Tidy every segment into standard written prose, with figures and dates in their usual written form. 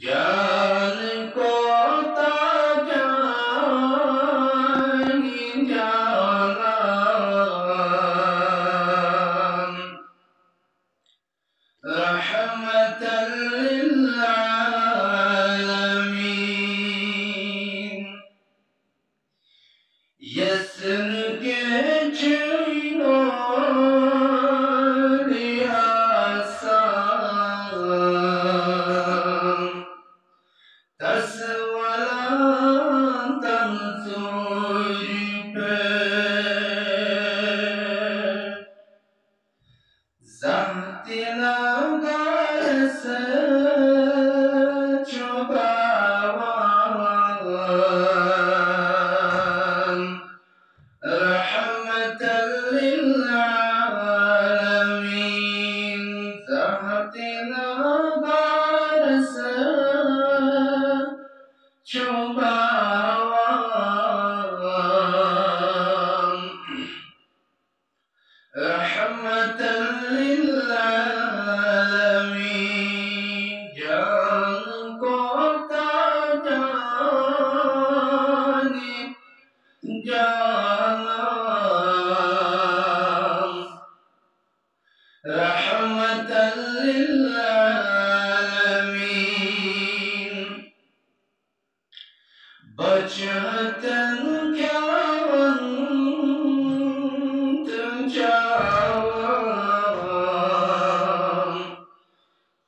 जान को ताजानी जाना रहमतल लिल आलमीन यसर के चैनों बचतन ख्यावंत जावां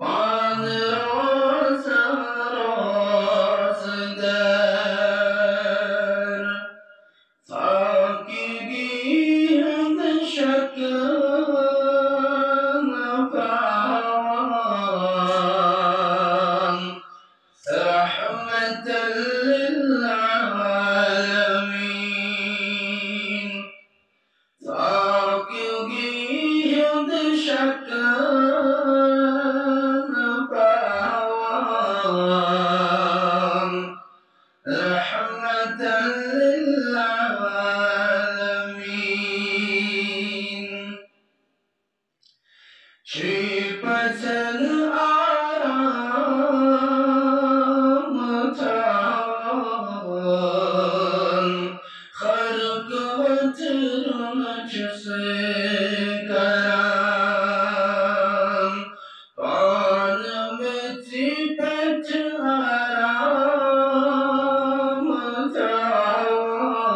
पान रोज रोज दर साकिगी हंद शक न पावां रहमतल Shripatal Aram Taan Kharqat Rajse Karam Paan Meti Pet Aram Taan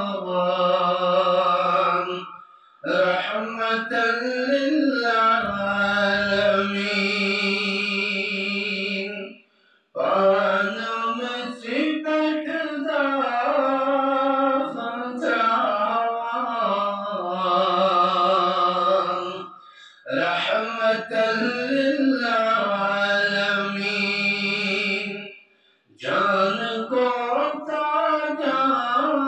Rahmatan lil Alamin Paan Meti Pet Taan Rahmatan lil Alamin Jaan ko tajaani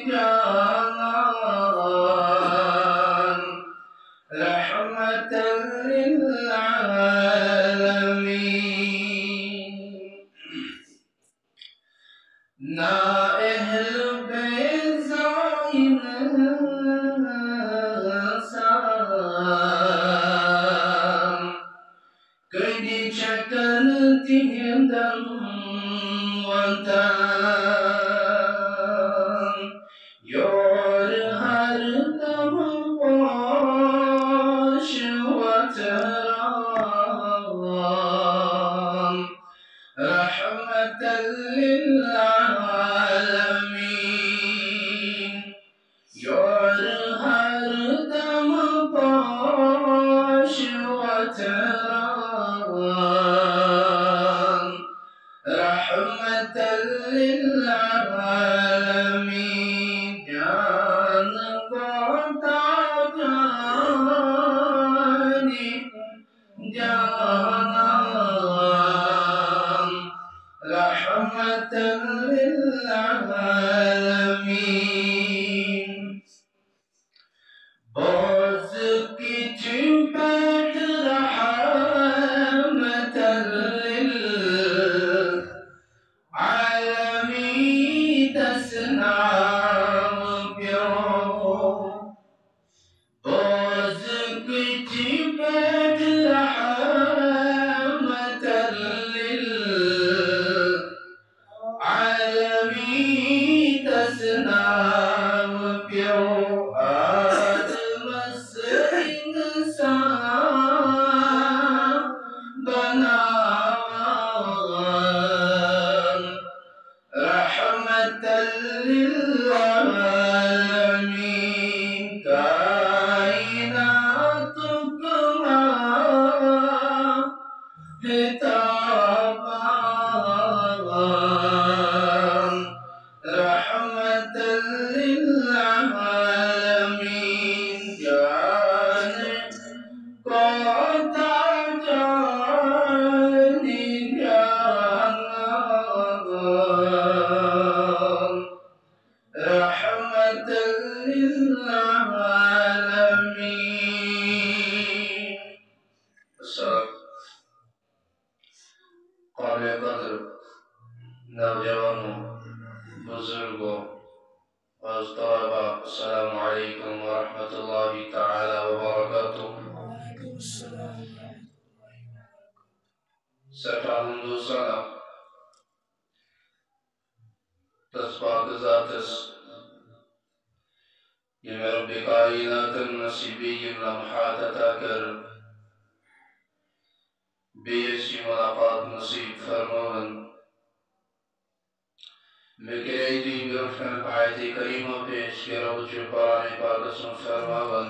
jaanan Rahmatan lil Alamin Na ehl bezain san Kedi chakan tihindam vantan Yor har dam posh vataran Rahmatan lil alamin Yor har dam posh vataran Rahmatan lil alamin Jaan ko tajaani jaanan Rahmatan lil alamin Boz ki chupet rahmatan lil alamin tasnaam pyo Boz ki chupet rahmatan lil बनावन रहमतल लिल्लामीन कायनात कुमा हिताबान रहमतल लिल्लामीन जाने कोता जानी जान रहमतल लिल्लामीन। काबिल कदर नौजवानों, बुजुर्गों और तलबा, अस्सलामु अलैकुम व रहमतुल्लाहि तआला व बरकातुहू। सफ़ा हमदो सना तस्बाह ज़ातस ये रब कायनात नसीबी लम्हात अता कर बेयसी मुलाकात नसीब फरमावन। मेरे दी बिरफ्तन आयत करीमा पेश के रब जो कुरान पाक में फरमावन